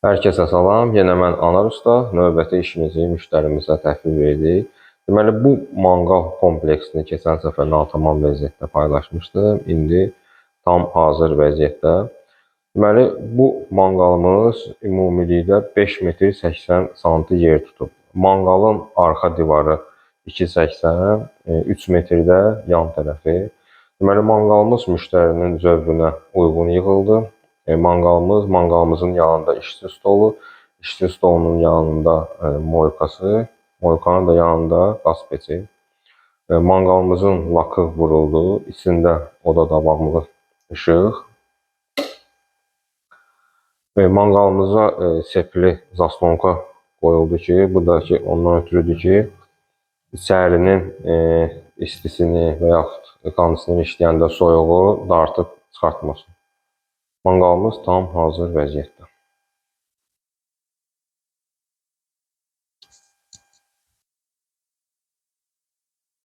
Herkese salam. Yenə mən Anar Usta. Növbəti işimizi müştərimizə təhvil verdik. Deməli, bu manqal kompleksini keçən səfər natamam vəziyyətdə paylaşmışdım. İndi tam hazır vəziyyətdə. Deməli, bu manqalımız ümumilikdə 5 metr 80 sm yer tutub. Manqalın arxa divarı 2,80, 3 metrdə yan tərəfi. Deməli, manqalımız müştərinin zövqünə uyğun yığıldı. Manqalımızın yanında işçi stolu, işçi stolunun yanında moykası, moykanın da yanında qaz peçi. Manqalımızın lakı vuruldu, içində oda davamlı işıq. Manqalımıza sepli zaslonka qoyuldu ki, bu da ki ondan ötürüdür ki, içərinin istisini və yaxud kondisioner işləyəndə soyuğu dartıb çıxartmasın. Manqalımız tam hazır vəziyyətdə.